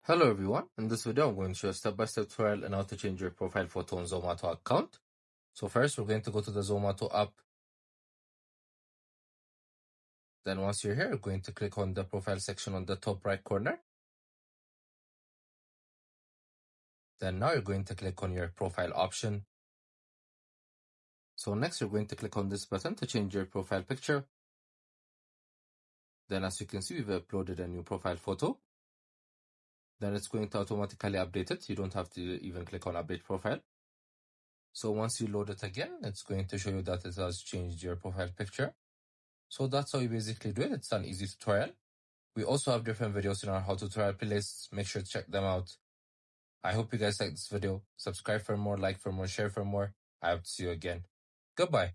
Hello everyone, in this video I'm going to show a step-by-step tutorial on how to change your profile photo on Zomato account. So first we're going to go to the Zomato app. Then once you're here, you're going to click on the profile section on the top right corner. Then now you're going to click on your profile option. So next you're going to click on this button to change your profile picture. Then as you can see, we've uploaded a new profile photo. Then it's going to automatically update it. You don't have to even click on update profile. So once you load it again, it's going to show you that it has changed your profile picture. So that's how you basically do it. It's an easy tutorial. We also have different videos in our how to tutorial playlists. Make sure to check them out. I hope you guys like this video. Subscribe for more, like for more, share for more. I hope to see you again. Goodbye.